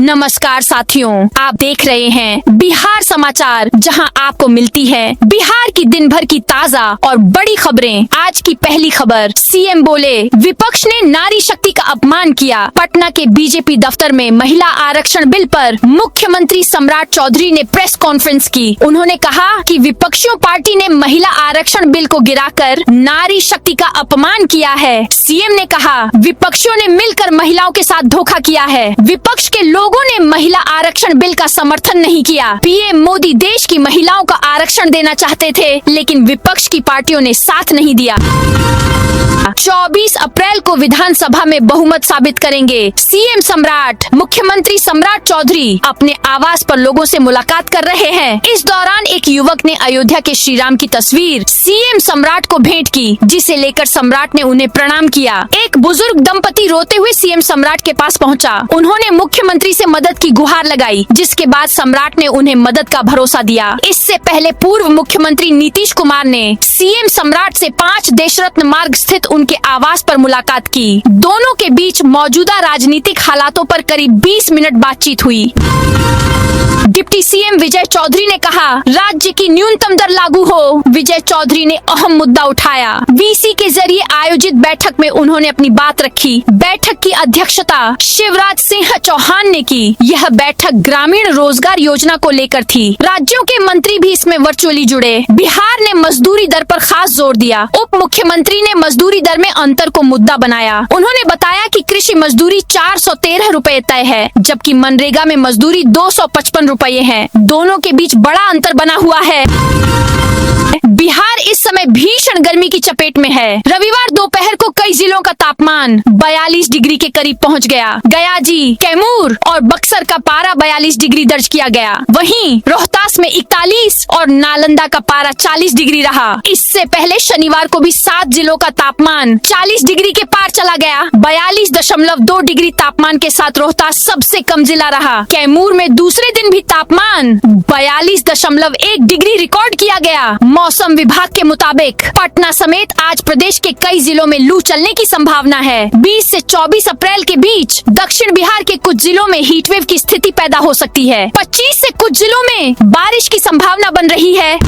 नमस्कार साथियों, आप देख रहे हैं बिहार समाचार, जहां आपको मिलती है बिहार की दिन भर की ताजा और बड़ी खबरें। आज की पहली खबर, सीएम बोले विपक्ष ने नारी शक्ति का अपमान किया। पटना के बीजेपी दफ्तर में महिला आरक्षण बिल पर मुख्यमंत्री सम्राट चौधरी ने प्रेस कॉन्फ्रेंस की। उन्होंने कहा कि विपक्षियों पार्टी ने महिला आरक्षण बिल को गिराकर नारी शक्ति का अपमान किया है। सीएम ने कहा विपक्षियों ने मिलकर महिलाओं के साथ धोखा किया है। विपक्ष के लोगों ने महिला आरक्षण बिल का समर्थन नहीं किया। पीएम मोदी देश की महिलाओं का आरक्षण देना चाहते थे, लेकिन विपक्ष की पार्टियों ने साथ नहीं दिया। 24 अप्रैल को विधानसभा में बहुमत साबित करेंगे। सीएम सम्राट, मुख्यमंत्री सम्राट चौधरी अपने आवास पर लोगों से मुलाकात कर रहे हैं। इस दौरान एक युवक ने अयोध्या के श्री राम की तस्वीर सीएम सम्राट को भेंट की, जिसे लेकर सम्राट ने उन्हें प्रणाम किया। एक बुजुर्ग दंपति रोते हुए सीएम सम्राट के पास पहुंचा। उन्होंने मुख्यमंत्री से मदद की गुहार लगाई, जिसके बाद सम्राट ने उन्हें मदद का भरोसा दिया। इससे पहले पूर्व मुख्यमंत्री नीतीश कुमार ने सीएम सम्राट से 5 देशरत्न मार्ग स्थित उनके आवास पर मुलाकात की। दोनों के बीच मौजूदा राजनीतिक हालातों पर करीब 20 मिनट बातचीत हुई। डिप्टी सीएम विजय चौधरी ने कहा राज्य की न्यूनतम दर लागू हो। विजय चौधरी ने अहम मुद्दा उठाया। वीसी के जरिए आयोजित बैठक में उन्होंने अपनी बात रखी। बैठक की अध्यक्षता शिवराज सिंह चौहान ने की। यह बैठक ग्रामीण रोजगार योजना को लेकर थी। राज्यों के मंत्री भी इसमें वर्चुअली जुड़े। बिहार ने मजदूरी दर पर खास जोर दिया। उप मुख्यमंत्री ने मजदूरी दर में अंतर को मुद्दा बनाया। उन्होंने बताया कि कृषि मजदूरी 413 रुपए तय है, जबकि मनरेगा में मजदूरी 255 रुपए है। दोनों के बीच बड़ा अंतर बना हुआ है। बिहार इस समय भीषण गर्मी की चपेट में है। रविवार दोपहर को कई जिलों का तापमान 42 डिग्री के करीब पहुंच गया। गयाजी, कैमूर और बक्सर का पारा 42 डिग्री दर्ज किया गया। वहीं रोहतास में 41 और नालंदा का पारा 40 डिग्री रहा। इससे पहले शनिवार को भी 7 जिलों का तापमान 40 डिग्री के पार चला गया। 42.2 डिग्री तापमान के साथ रोहतास सबसे कम जिला रहा। कैमूर में दूसरे दिन भी तापमान 42.1 डिग्री रिकॉर्ड किया गया। मौसम विभाग के मुताबिक पटना समेत आज प्रदेश के कई जिलों में लू चलने की संभावना है। 20 से 24 अप्रैल के बीच दक्षिण बिहार के कुछ जिलों में हीटवेव की स्थिति पैदा हो सकती है। 25 से कुछ जिलों में बारिश की संभावना बन रही है।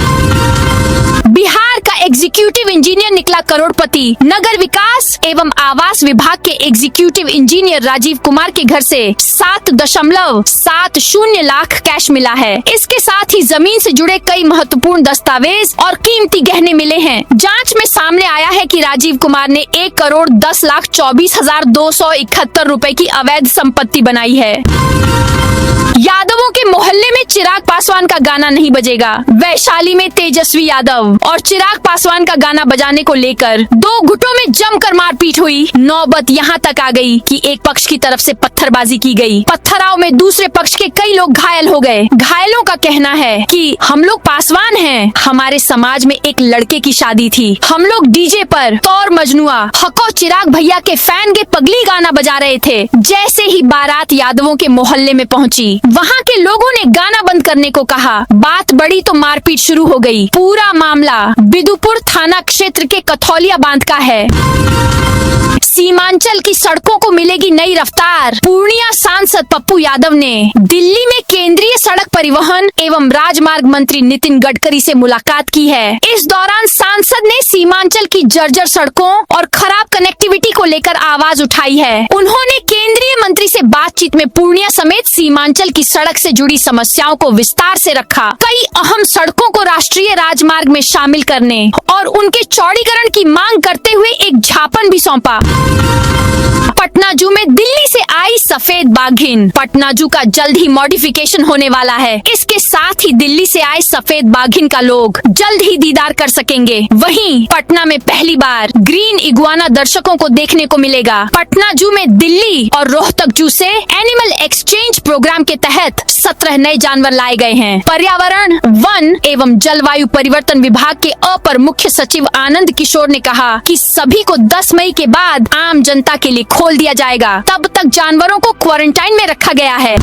बिहार का एग्जीक्यूटिव इंजीनियर निकला करोड़पति। नगर विकास एवं आवास विभाग के एग्जीक्यूटिव इंजीनियर राजीव कुमार के घर से 7.70 लाख कैश मिला है। इसके साथ ही जमीन से जुड़े कई महत्वपूर्ण दस्तावेज और कीमती गहने मिले हैं। जांच में सामने आया है कि राजीव कुमार ने 1,10,24,271 रुपए की अवैध संपत्ति बनाई है। यादवों के मोहल्ले में चिराग पासवान का गाना नहीं बजेगा। वैशाली में तेजस्वी यादव और चिराग पासवान का गाना बजाने को लेकर 2 गुटों में जमकर मारपीट हुई। नौबत यहाँ तक आ गई कि एक पक्ष की तरफ से पत्थरबाजी की गई। पत्थराव में दूसरे पक्ष के कई लोग घायल हो गए। घायलों का कहना है कि हम लोग पासवान हैं, हमारे समाज में एक लड़के की शादी थी, हम लोग डीजे पर तौर मजनुआ हको चिराग भैया के फैन के पगली गाना बजा रहे थे। जैसे ही बारात यादवों के मोहल्ले में पहुंची, वहाँ के लोगों ने गाना बंद करने को कहा। बात बढ़ी तो मारपीट शुरू हो गई। पूरा मामला बिदुपुर थाना क्षेत्र के कथौलिया बांध का है। सीमांचल की सड़कों को मिलेगी नई रफ्तार। पूर्णिया सांसद पप्पू यादव ने दिल्ली में केंद्रीय सड़क परिवहन एवं राजमार्ग मंत्री नितिन गडकरी से मुलाकात की है। इस दौरान सांसद ने सीमांचल की जर्जर सड़कों और खराब कनेक्टिविटी को लेकर आवाज उठाई है। उन्होंने केंद्रीय मंत्री से बातचीत में पूर्णिया समेत सीमांचल की सड़क से जुड़ी समस्याओं को विस्तार से रखा। कई अहम सड़कों को राष्ट्रीय राजमार्ग में शामिल करने और उनके चौड़ीकरण की मांग करते हुए एक ज्ञापन भी सौंपा। पटना जू में दिल्ली से आई सफेद बाघिन। पटना जू का जल्द ही मॉडिफिकेशन होने वाला है। इसके साथ ही दिल्ली से आए सफेद बाघिन का लोग जल्द ही दीदार कर सकेंगे। वहीं पटना में पहली बार ग्रीन इगुआना दर्शकों को देखने को मिलेगा। पटना जू में दिल्ली और रोहतक जू से एनिमल एक्सचेंज प्रोग्राम के तहत 17 नए जानवर लाए गए हैं। पर्यावरण, वन एवं जलवायु परिवर्तन विभाग के अपर मुख्य सचिव आनंद किशोर ने कहा कि सभी को 10 मई के बाद आम जनता के लिए खोल दिया जाएगा। तब तक जानवरों को क्वारंटाइन में रखा गया है।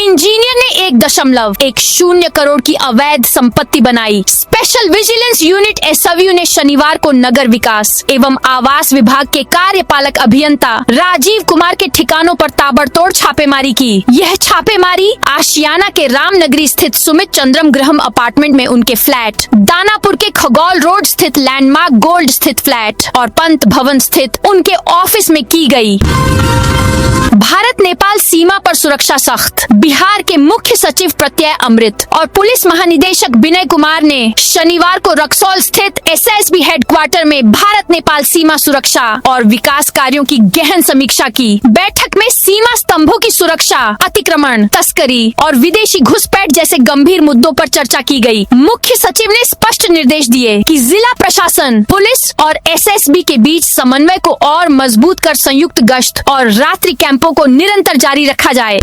इंजीनियर ने 1.10 करोड़ की अवैध संपत्ति बनाई। स्पेशल विजिलेंस यूनिट एसडब्ल्यू ने शनिवार को नगर विकास एवं आवास विभाग के कार्यपालक अभियंता राजीव कुमार के ठिकानों पर ताबड़तोड़ छापेमारी की। यह छापेमारी आशियाना के रामनगरी स्थित सुमित चंद्रम गृहम अपार्टमेंट में उनके फ्लैट, दानापुर के खगौल रोड स्थित लैंडमार्क गोल्ड स्थित फ्लैट और पंत भवन स्थित उनके ऑफिस में की गई। भारत नेपाल सीमा पर सुरक्षा सख्त। बिहार के मुख्य सचिव प्रत्यय अमृत और पुलिस महानिदेशक विनय कुमार ने शनिवार को रक्सौल स्थित एसएसबी हेडक्वार्टर में भारत नेपाल सीमा सुरक्षा और विकास कार्यों की गहन समीक्षा की। बैठक में सीमा स्तंभों की सुरक्षा, अतिक्रमण, तस्करी और विदेशी घुसपैठ जैसे गंभीर मुद्दों पर चर्चा की गई। मुख्य सचिव ने स्पष्ट निर्देश दिए कि जिला प्रशासन, पुलिस और एसएसबी के बीच समन्वय को और मजबूत कर संयुक्त गश्त और रात्रि कैंपों को निरंतर जारी रखा जाए।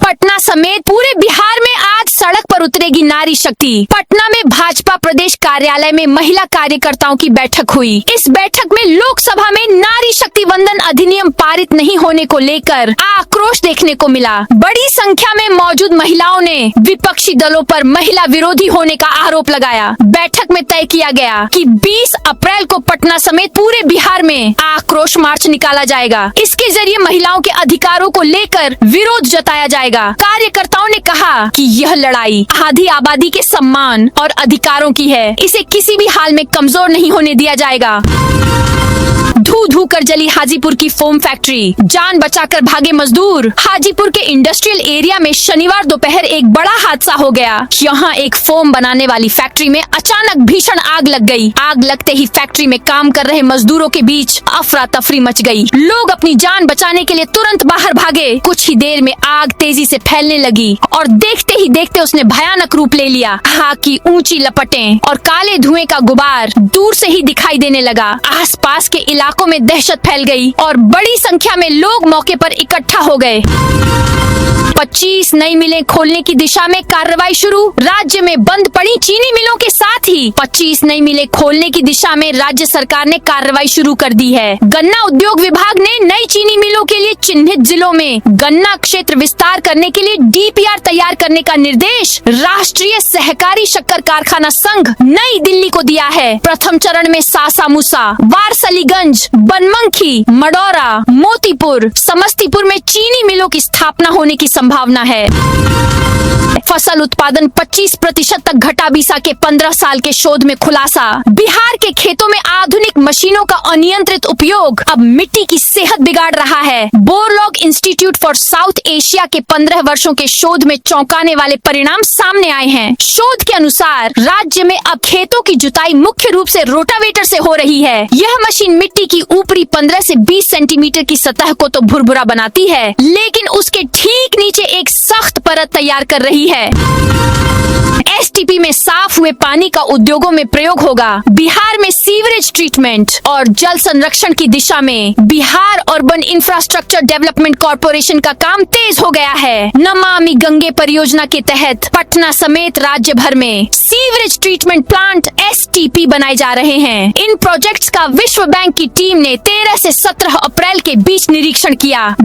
पटना समेत पूरे बिहार में आज सड़क पर उतरेगी नारी शक्ति। पटना में भाजपा प्रदेश कार्यालय में महिला कार्यकर्ताओं की बैठक हुई। इस बैठक में लोकसभा में नारी शक्ति वंदन अधिनियम पारित नहीं होने को लेकर आक्रोश देखने को मिला। बड़ी संख्या में मौजूद महिलाओं ने विपक्षी दलों पर महिला विरोधी होने का आरोप लगाया। बैठक में तय किया गया कि 20 अप्रैल को पटना समेत पूरे बिहार में आक्रोश मार्च निकाला जाएगा। इसके जरिए महिलाओं के अधिकारों को लेकर विरोध जताया जाएगा। कार्यकर्ताओं ने कहा कि यह लड़ाई आधी आबादी के सम्मान और अधिकारों की है। इसे किसी भी हाल में कमजोर नहीं होने दिया जाएगा। धू धू कर जली हाजीपुर की फोम फैक्ट्री, जान बचाकर भागे मजदूर। हाजीपुर के इंडस्ट्रियल एरिया में शनिवार दोपहर एक बड़ा हादसा हो गया। यहाँ एक फोम बनाने वाली फैक्ट्री में अचानक भीषण आग लग गई। आग लगते ही फैक्ट्री में काम कर रहे मजदूरों के बीच अफरा तफरी मच गई। लोग अपनी जान बचाने के लिए तुरंत बाहर भागे। कुछ ही देर में आग तेजी से फैलने लगी और देखते ही देखते उसने भयानक रूप ले लिया। आग की ऊंची लपटें और काले धुएं का गुबार दूर से ही दिखाई देने लगा। आसपास के इलाकों में दहशत फैल गई और बड़ी संख्या में लोग मौके पर इकट्ठा हो गए। 25 नई मिलें खोलने की दिशा में कार्रवाई शुरू। राज्य में बंद पड़ी चीनी मिलों के साथ ही 25 नई मिलें खोलने की दिशा में राज्य सरकार ने कार्रवाई शुरू कर दी है। गन्ना उद्योग विभाग ने नई चीनी मिलों के लिए चिन्हित जिलों में गन्ना क्षेत्र विस्तार करने के लिए डीपीआर तैयार करने का निर्देश राष्ट्रीय सहकारी शक्कर कारखाना संघ नई दिल्ली को दिया है। प्रथम चरण में सासामुसा, वारसलीगंज, बनमनखी, मडौरा, मोतीपुर, समस्तीपुर में चीनी मिलों की स्थापना होने की संभावना है। फसल उत्पादन 25% तक घटा। बीसा के 15 साल के शोध में खुलासा। बिहार के खेतों में आधुनिक मशीनों का अनियंत्रित उपयोग अब मिट्टी की सेहत बिगाड़ रहा है। Borlaug institute for south Asia के 15 वर्षों के शोध में चौंकाने वाले परिणाम सामने आए हैं। शोध के अनुसार राज्य में अब खेतों की जुताई मुख्य रूप से रोटावेटर से हो रही है। यह मशीन मिट्टी की ऊपरी 15 से 20 सेंटीमीटर की सतह को तो भुरभुरा बनाती है, लेकिन उसके ठीक नीचे एक सख्त परत तैयार कर रही है। एसटीपी में साफ हुए पानी का उद्योगों में प्रयोग होगा। बिहार में सीवरेज ट्रीटमेंट और जल संरक्षण की दिशा में Bihar urban infrastructure development corporation का काम तेज हो गया है। नमामि गंगे परियोजना के तहत पटना समेत राज्य भर में सीवरेज ट्रीटमेंट प्लांट एसटीपी बनाए जा रहे हैं। इन प्रोजेक्ट्स का विश्व बैंक की टीम ने 13 से 17 अप्रैल के बीच निरीक्षण किया।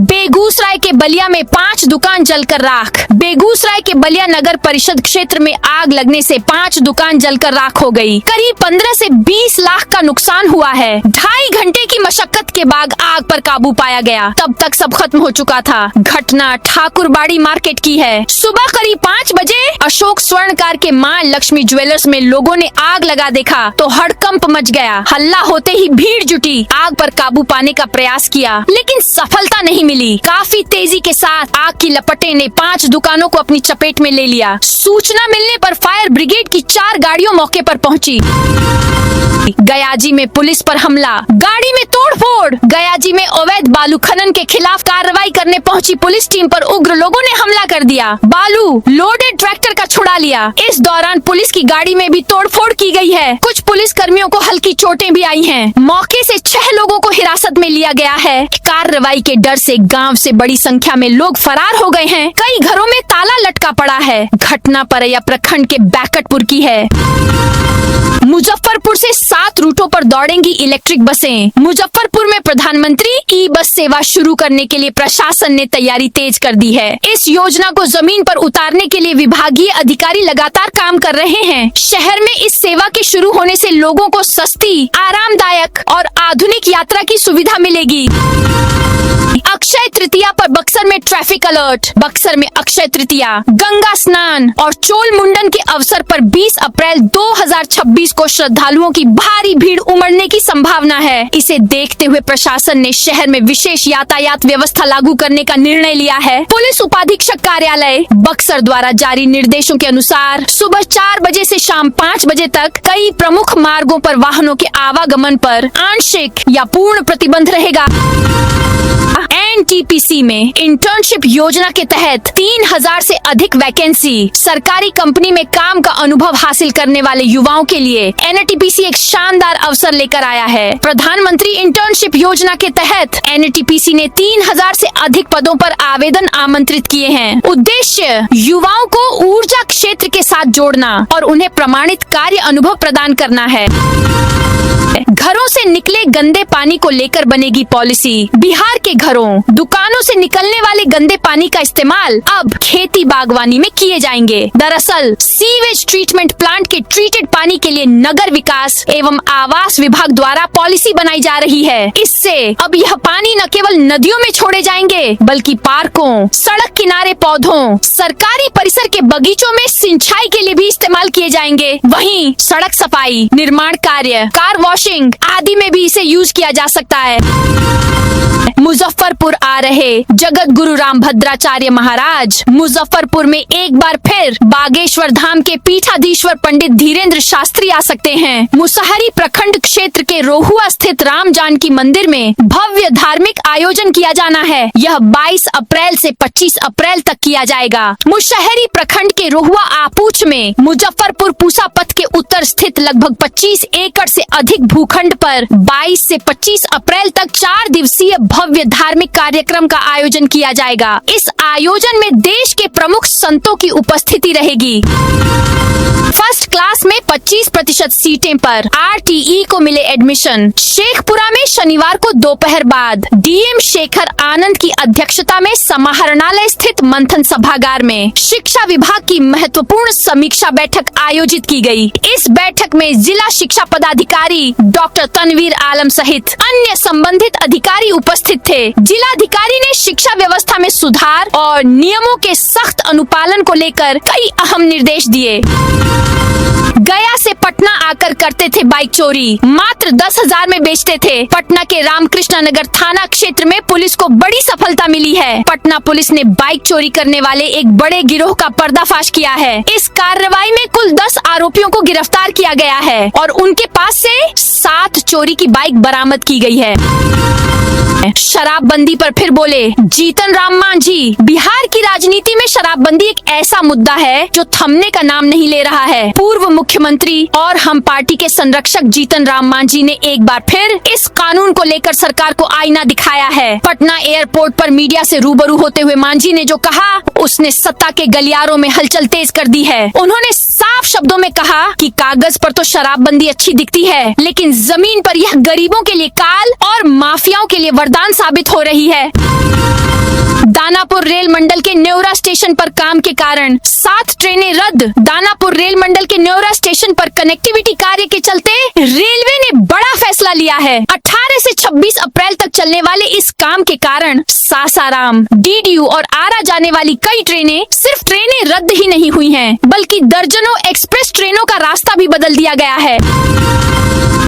बेगूसराय के बलिया में 5 दुकान जलकर राख। बेगूसराय के बलिया नगर परिषद क्षेत्र में आग लगने से 5 दुकान जलकर राख हो गई। करीब 15 से 20 लाख का नुकसान हुआ है। 2.5 घंटे की मशक्कत के बाद आग पर काबू पाया गया। तब तक सब खत्म हो चुका था। घटना ठाकुरबाड़ी मार्केट की है। सुबह करीब 5 बजे अशोक स्वर्णकार के मां लक्ष्मी ज्वेलर्स में लोगों ने आग लगा देखा तो हड़कंप मच गया। हल्ला होते ही भीड़ जुटी। आग पर काबू पाने का प्रयास किया, लेकिन सफलता नहीं मिली। काफी तेजी के साथ आग की लपटें ने 5 दुकानों को अपनी चपेट में ले लिया। सूचना मिलने पर फायर ब्रिगेड की 4 गाड़ियों मौके पर पहुंची। गयाजी में पुलिस पर हमला, गाड़ी में तोड़फोड़। गयाजी में अवैध बालू खनन के खिलाफ कार्रवाई करने पहुंची पुलिस टीम पर उग्र लोगों ने हमला कर दिया। बालू लोडेड ट्रैक्टर का छुड़ा लिया। इस दौरान पुलिस की गाड़ी में भी तोड़फोड़ की गई है। कुछ पुलिस कर्मियों को हल्की चोटें भी आई हैं। मौके से 6 लोगों को हिरासत में लिया गया है। कार्रवाई के डर से गाँव गांव से बड़ी संख्या में लोग फरार हो गए हैं। कई घरों में ताला लटका पड़ा है। घटना परैया प्रखंड के बैकटपुर की है। मुजफ्फरपुर से 7 रूटों पर दौड़ेंगी इलेक्ट्रिक बसें। मुजफ्फरपुर में प्रधानमंत्री ई बस सेवा शुरू करने के लिए प्रशासन ने तैयारी तेज कर दी है। इस योजना को जमीन पर उतारने के लिए विभागीय अधिकारी लगातार काम कर रहे हैं। शहर में इस सेवा के शुरू होने से लोगों को सस्ती, आरामदायक और आधुनिक यात्रा की सुविधा मिलेगी। अक्षय तृतीया पर बक्सर में ट्रैफिक अलर्ट। बक्सर में अक्षय तृतीया, गंगा स्नान और चोल मुंडन के अवसर पर 20 अप्रैल 2026 को श्रद्धालुओं की भारी भीड़ उमड़ने की संभावना है। इसे देखते हुए प्रशासन ने शहर में विशेष यातायात व्यवस्था लागू करने का निर्णय लिया है। पुलिस उपाधीक्षक कार्यालय बक्सर द्वारा जारी निर्देशों के अनुसार सुबह 4 बजे से शाम 5 बजे तक कई प्रमुख मार्गों पर वाहनों के आवागमन पर आंशिक या पूर्ण प्रतिबंध रहेगा। एनटीपीसी में इंटर्नशिप योजना के तहत 3000 से अधिक वैकेंसी। सरकारी कंपनी में काम का अनुभव हासिल करने वाले युवाओं के लिए एनटीपीसी एक शानदार अवसर लेकर आया है। प्रधानमंत्री इंटर्नशिप योजना के तहत एनटीपीसी ने 3000 से अधिक पदों पर आवेदन आमंत्रित किए हैं। उद्देश्य युवाओं को ऊर्जा क्षेत्र के साथ जोड़ना और उन्हें प्रमाणित कार्य अनुभव प्रदान करना है। घरों से निकले गंदे पानी को लेकर बनेगी पॉलिसी। बिहार के घरों, दुकानों से निकलने वाले गंदे पानी का इस्तेमाल अब खेती बागवानी में किए जाएंगे। दरअसल सीवेज ट्रीटमेंट प्लांट के ट्रीटेड पानी के लिए नगर विकास एवं आवास विभाग द्वारा पॉलिसी बनाई जा रही है। इससे अब यह पानी न केवल नदियों में छोड़े जाएंगे बल्कि पार्कों, सड़क किनारे पौधों, सरकारी परिसर के बगीचों में सिंचाई के लिए भी इस्तेमाल किए जाएंगे। वहीं सड़क सफाई, निर्माण कार्य, कार वॉशिंग आदि में भी इसे यूज किया जा सकता है। मुजफ्फरपुर आ रहे जगत गुरु रामभद्राचार्य महाराज मुजफ्फरपुर में एक बार फिर बागेश्वर धाम के पीठाधीश्वर पंडित धीरेन्द्र शास्त्री आ सकते हैं। मुसहरी प्रखंड क्षेत्र के रोहुआ स्थित राम जानकी मंदिर में भव्य धार्मिक आयोजन किया जाना है। यह 22 अप्रैल से 25 अप्रैल तक किया जाएगा। मुसहरी प्रखंड के रोहुआ आपूच में मुजफ्फरपुर पूसा पथ के उत्तर स्थित लगभग 25 एकड़ से अधिक भूखंड पर 22 से 25 अप्रैल तक 4 दिवसीय भव्य धार्मिक कार्यक्रम का आयोजन किया जाएगा। इस आयोजन में देश के प्रमुख संतों की उपस्थिति रहेगी। फर्स्ट क्लास में 25% सीटें पर आरटीई को मिले एडमिशन। शेखपुरा में शनिवार को दोपहर बाद डीएम शेखर आनंद की अध्यक्षता में समाहरणालय स्थित मंथन सभागार में शिक्षा विभाग की महत्वपूर्ण समीक्षा बैठक आयोजित की गई। इस बैठक में जिला शिक्षा पदाधिकारी डॉक्टर तनवीर आलम सहित अन्य संबंधित अधिकारी उपस्थित थे। जिलाधिकारी ने शिक्षा व्यवस्था में सुधार और नियमों के सख्त अनुपालन को लेकर कई अहम निर्देश दिए। गया से पटना आकर करते थे बाइक चोरी, मात्र 10,000 में बेचते थे। पटना के रामकृष्ण नगर थाना क्षेत्र में पुलिस को बड़ी सफलता मिली है। पटना पुलिस ने बाइक चोरी करने वाले एक बड़े गिरोह का पर्दाफाश किया है। इस कार्रवाई में कुल 10 आरोपियों को गिरफ्तार किया गया है और उनके पास से 7 चोरी की बाइक बरामद की गई है। शराबबंदी पर फिर बोले जीतन राम मांझी। बिहार की राजनीति में शराबबंदी एक ऐसा मुद्दा है जो थमने का नाम नहीं ले रहा है। पूर्व मुख्यमंत्री और हम पार्टी के संरक्षक जीतन राम मांझी ने एक बार फिर इस कानून को लेकर सरकार को आईना दिखाया है। पटना एयरपोर्ट पर मीडिया से रूबरू होते हुए मांझी ने जो कहा, उसने सत्ता के गलियारों में हलचल तेज कर दी है। उन्होंने साफ शब्दों में कहा कि कागज पर तो शराबबंदी अच्छी दिखती है, लेकिन जमीन पर यह गरीबों के लिए काल और माफियाओं के लिए वरदान साबित हो रही है। दानापुर रेल मंडल के नेवरा स्टेशन पर काम के कारण 7 ट्रेनें रद्द। दानापुर रेल मंडल के नेवरा स्टेशन पर कनेक्टिविटी कार्य के चलते रेलवे ने बड़ा फैसला लिया है। 18 से 26 अप्रैल तक चलने वाले इस काम के कारण सासाराम, डीडीयू और आरा जाने वाली कई ट्रेनें, सिर्फ ट्रेनें रद्द ही नहीं हुई हैं, बल्कि दर्जनों एक्सप्रेस ट्रेनों का रास्ता भी बदल दिया गया है।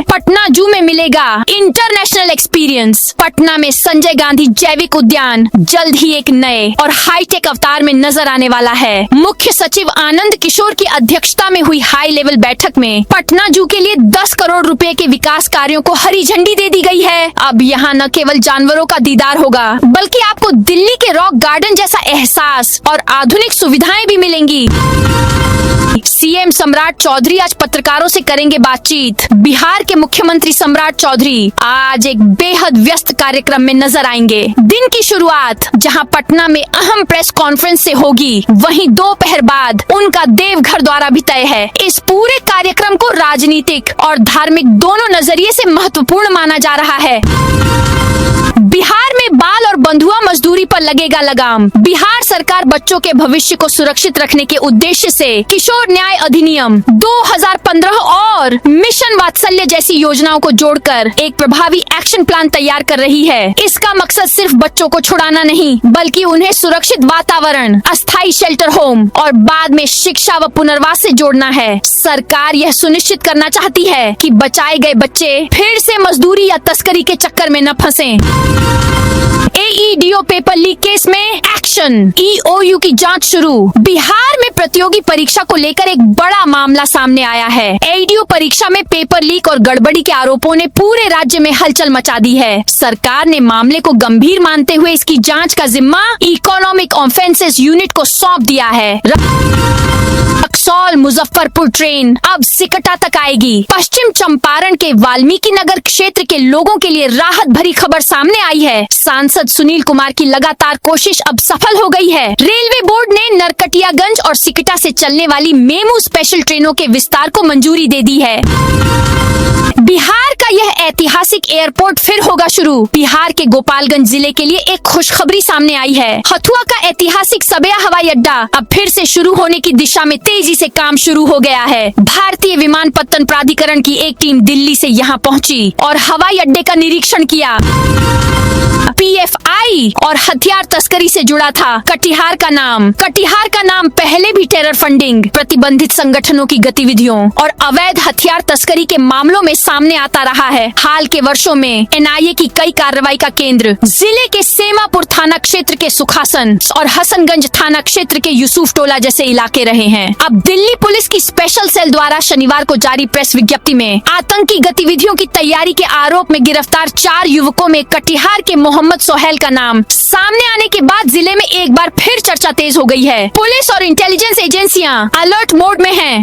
पटना जू में मिलेगा इंटरनेशनल एक्सपीरियंस। पटना में संजय गांधी जैविक उद्यान जल्द ही एक नए और हाईटेक अवतार में नजर आने वाला है। मुख्य सचिव आनंद किशोर की अध्यक्षता में हुई हाई लेवल बैठक में पटना जू के लिए 10 करोड़ रुपए के विकास कार्यों को हरी झंडी दे दी गई है। अब यहाँ न केवल जानवरों का दीदार होगा, बल्कि आपको दिल्ली के रॉक गार्डन जैसा एहसास और आधुनिक सुविधाएं भी मिलेंगी। सीएम सम्राट चौधरी आज पत्रकारों से करेंगे बातचीत। बिहार के मुख्यमंत्री सम्राट चौधरी आज एक बेहद व्यस्त कार्यक्रम में नजर आएंगे। दिन की शुरुआत जहां पटना में अहम प्रेस कॉन्फ्रेंस से होगी, वहीं दोपहर बाद उनका देवघर दौरा भी तय है। इस पूरे कार्यक्रम को राजनीतिक और धार्मिक दोनों नजरिए से महत्वपूर्ण माना जा रहा है। बिहार में बाल और बंधुआ मजदूरी पर लगेगा लगाम। बिहार सरकार बच्चों के भविष्य को सुरक्षित रखने के उद्देश्य से किशोर न्याय अधिनियम 2015 और मिशन वात्सल्य जैसी योजनाओं को जोड़कर एक प्रभावी एक्शन प्लान तैयार कर रही है। इसका मकसद सिर्फ बच्चों को छुड़ाना नहीं, बल्कि उन्हें सुरक्षित वातावरण, अस्थायी शेल्टर होम और बाद में शिक्षा व पुनर्वास से जोड़ना है। सरकार यह सुनिश्चित करना चाहती है कि बचाए गए बच्चे फिर से मजदूरी या तस्करी के चक्कर में न फंसें। एईडीओ पेपर लीक केस में एक्शन, ईओयू की जांच शुरू। बिहार में प्रतियोगी परीक्षा को लेकर एक बड़ा मामला सामने आया है। एईडीओ परीक्षा में पेपर लीक और गड़बड़ी के आरोपों ने पूरे राज्य में हलचल मचा दी है। सरकार ने मामले को गंभीर मानते हुए इसकी जांच का जिम्मा इकोनॉमिक ऑफेंसेस यूनिट को सौंप दिया है। रक्सौल मुजफ्फरपुर ट्रेन अब सिकटा तक आएगी। पश्चिम चंपारण के वाल्मीकि नगर क्षेत्र के लोगों के लिए राहत भरी खबर सामने आई है। सांसद सुनील कुमार की लगातार कोशिश अब सफल हो गई है। रेलवे बोर्ड ने नरकटियागंज और सिकटा से चलने वाली मेमू स्पेशल ट्रेनों के विस्तार को मंजूरी दे दी है। बिहार का यह ऐतिहासिक एयरपोर्ट फिर होगा शुरू। बिहार के गोपालगंज जिले के लिए एक खुशखबरी सामने आई है। हथुआ का ऐतिहासिक सबया हवाई अड्डा अब फिर से शुरू होने की दिशा में तेजी से काम शुरू हो गया है। भारतीय विमानपत्तन प्राधिकरण की एक टीम दिल्ली से यहाँ पहुँची और हवाई अड्डे का निरीक्षण किया। पीएफआई और हथियार तस्करी से जुड़ा था कटिहार का नाम पहले भी टेरर फंडिंग, प्रतिबंधित संगठनों की गतिविधियों और अवैध हथियार तस्करी के मामलों में सामने आता रहा है। हाल के वर्षों में एनआईए की कई कार्रवाई का केंद्र जिले के सेमापुर थाना क्षेत्र के सुखासन और हसनगंज थाना क्षेत्र के यूसुफ टोला जैसे इलाके रहे हैं। अब दिल्ली पुलिस की स्पेशल सेल द्वारा शनिवार को जारी प्रेस विज्ञप्ति में आतंकी गतिविधियों की तैयारी के आरोप में गिरफ्तार 4 युवकों में कटिहार के मोहम्मद सोहेल का नाम सामने आने के बाद जिले में एक बार फिर चर्चा तेज हो गई है। पुलिस और इंटेलिजेंस एजेंसियां अलर्ट मोड में हैं।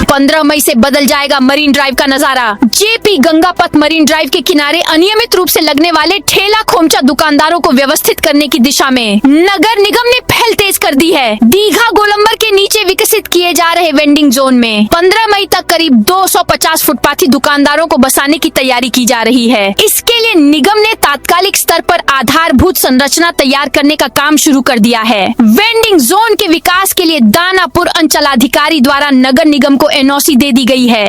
15 मई से बदल जाएगा मरीन ड्राइव का नजारा। जेपी गंगा पथ मरीन ड्राइव के किनारे अनियमित रूप से लगने वाले ठेला खोमचा दुकानदारों को व्यवस्थित करने की दिशा में नगर निगम ने पहल तेज कर दी है। दीघा गोलंबर के नीचे विकसित किए जा रहे वेंडिंग जोन में 15 मई तक करीब 250 फुटपाथी दुकानदारों को बसाने की तैयारी की जा रही है। इसके लिए निगम ने तात्कालिक स्तर पर आधारभूत संरचना तैयार करने का काम शुरू कर दिया है। वेंडिंग जोन के विकास के लिए दानापुर अंचलाधिकारी द्वारा नगर निगम को एनओसी दे दी गई है।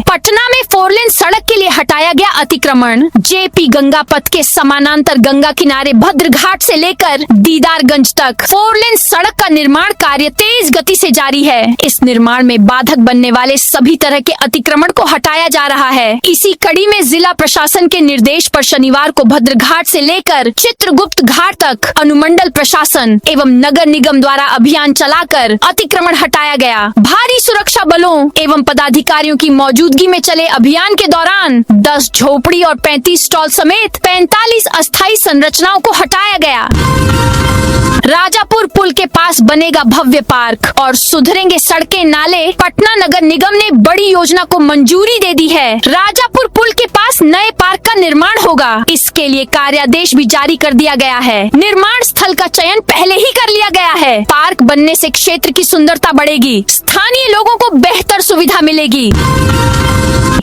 पटना में 4 लेन सड़क के लिए हटाया गया अतिक्रमण। जेपी गंगा पथ के समानांतर गंगा किनारे भद्रघाट से लेकर दीदारगंज तक 4 लेन सड़क का निर्माण कार्य तेज गति से जारी है। इस निर्माण में बाधक बनने वाले सभी तरह के अतिक्रमण को हटाया जा रहा है। इसी कड़ी में जिला प्रशासन के निर्देश पर शनिवार को भद्रघाट से लेकर चित्रगुप्त घाट तक अनुमंडल प्रशासन एवं नगर निगम द्वारा अभियान चलाकर अतिक्रमण हटाया गया। भारी सुरक्षा बलों एवं पदाधिकारियों की मौजूदगी में चले अभियान के दौरान 10 झोपड़ी और 35 स्टॉल समेत 45 अस्थायी संरचनाओं को हटाया गया। राजापुर पुल के पास बनेगा भव्य पार्क और सुधरेंगे सड़कें नाले। पटना नगर निगम ने बड़ी योजना को मंजूरी दे दी है। राजापुर पुल के पास नए पार्क का निर्माण होगा। इसके लिए कार्यादेश भी जारी कर दिया गया है। निर्माण स्थल का चयन पहले ही कर लिया गया है। पार्क बनने से क्षेत्र की सुंदरता बढ़ेगी, स्थानीय लोगों को बेहतर सुविधा मिलेगी।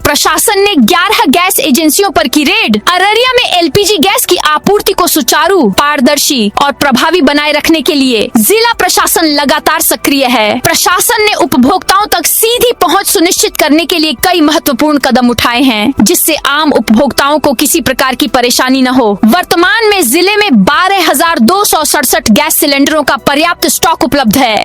प्रशासन ने 11 गैस एजेंसियों पर की रेड। अररिया में एलपीजी गैस की आपूर्ति को सुचारू, पारदर्शी और प्रभावी बनाए रखने के लिए जिला प्रशासन लगातार सक्रिय है। प्रशासन ने उपभोक्ताओं तक सीधी पहुंच सुनिश्चित करने के लिए कई महत्वपूर्ण कदम उठाए हैं, जिससे आम उपभोक्ताओं को किसी प्रकार की परेशानी न हो। वर्तमान में जिले में 12,267 गैस सिलेंडरों का पर्याप्त स्टॉक उपलब्ध है।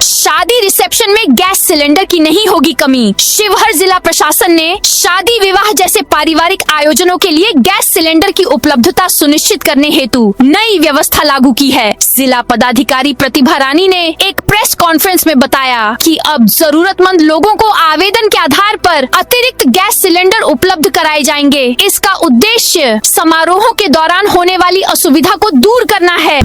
शादी रिसेप्शन में गैस सिलेंडर की नहीं होगी कमी। शिवहर जिला प्रशासन ने शादी विवाह जैसे पारिवारिक आयोजनों के लिए गैस सिलेंडर की उपलब्धता सुनिश्चित करने हेतु नई व्यवस्था लागू की है। जिला पदाधिकारी प्रतिभा रानी ने एक प्रेस कॉन्फ्रेंस में बताया कि अब जरूरतमंद लोगों को आवेदन के आधार पर अतिरिक्त गैस सिलेंडर उपलब्ध कराए जाएंगे। इसका उद्देश्य समारोहों के दौरान होने वाली असुविधा को दूर करना है।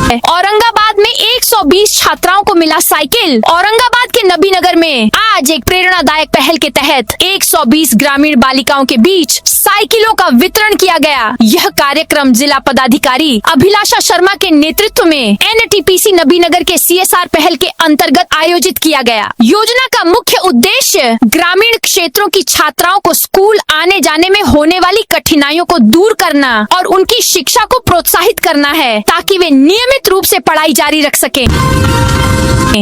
औरंगाबाद औरंगाबाद में 120 छात्राओं को मिला साइकिल। औरंगाबाद के नबीनगर में आज एक प्रेरणादायक पहल के तहत 120 ग्रामीण बालिकाओं के बीच साइकिलों का वितरण किया गया। यह कार्यक्रम जिला पदाधिकारी अभिलाषा शर्मा के नेतृत्व में NTPC नबीनगर के CSR पहल के अंतर्गत आयोजित किया गया। योजना का मुख्य उद्देश्य ग्रामीण क्षेत्रों की छात्राओं को स्कूल आने जाने में होने वाली कठिनाइयों को दूर करना और उनकी शिक्षा को प्रोत्साहित करना है, ताकि वे नियमित रूप से पढ़ाई जारी रख सकें।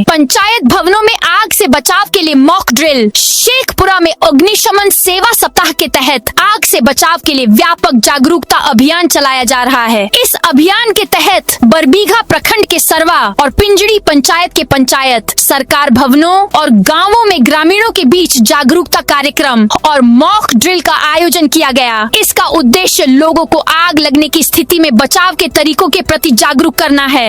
पंचायत भवनों में आग से बचाव के लिए मॉक ड्रिल। शेखपुरा में अग्निशमन सेवा सप्ताह के तहत आग से बचाव के लिए व्यापक जागरूकता अभियान चलाया जा रहा है। इस अभियान के तहत बरबीघा प्रखंड के सरवा और पिंजड़ी पंचायत के पंचायत, सरकार भवनों और गांवों में ग्रामीणों के बीच जागरूकता कार्यक्रम और मॉक ड्रिल का आयोजन किया गया। इसका उद्देश्य लोगों को आग लगने की स्थिति में बचाव के तरीकों के प्रति जागरूक करना है।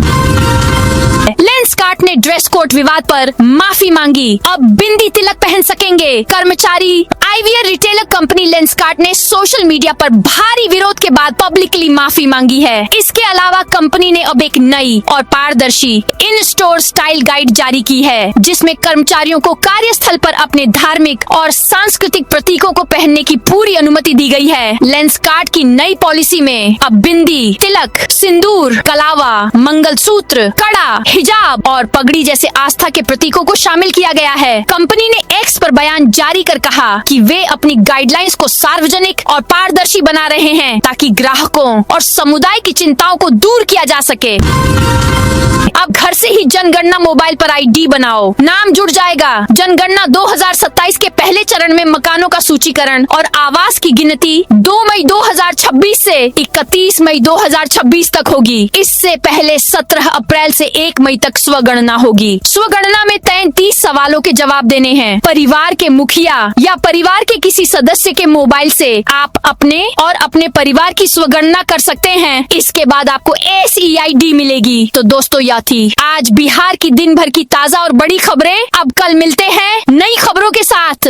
लेंसकार्ट ने ड्रेस कोड विवाद पर माफी मांगी। अब बिंदी तिलक पहन सकेंगे कर्मचारी। आईवीआर रिटेलर कंपनी लेंसकार्ट ने सोशल मीडिया पर भारी विरोध के बाद पब्लिकली माफी मांगी है। इसके अलावा कंपनी ने अब एक नई और पारदर्शी इन स्टोर स्टाइल गाइड जारी की है, जिसमें कर्मचारियों को कार्यस्थल पर अपने धार्मिक और सांस्कृतिक प्रतीकों को पहनने की पूरी अनुमति दी गई है। लेंसकार्ट की नई पॉलिसी में अब बिंदी, तिलक, सिंदूर, कलावा, मंगलसूत्र, कड़ा, हिजाब और पगड़ी जैसे आस्था के प्रतीकों को शामिल किया गया है। कंपनी ने एक्स पर बयान जारी कर कहा कि वे अपनी गाइडलाइंस को सार्वजनिक और पारदर्शी बना रहे हैं, ताकि ग्राहकों और समुदाय की चिंताओं को दूर किया जा सके। अब घर से ही जनगणना मोबाइल पर ID बनाओ, नाम जुड़ जाएगा। जनगणना 2027 के पहले चरण में मकानों का सूचीकरण और आवास की गिनती 2 मई 2026 से 31 मई 2026 तक होगी। इससे पहले 17 अप्रैल से 1 मई तक स्वगणना होगी। स्वगणना में 33 सवालों के जवाब देने हैं। परिवार के मुखिया या परिवार के किसी सदस्य के मोबाइल से आप अपने और अपने परिवार की स्वगणना कर सकते हैं। इसके बाद आपको SEID मिलेगी। तो दोस्तों, यह थी आज बिहार की दिन भर की ताजा और बड़ी खबरें। अब कल मिलते हैं नई खबरों के साथ।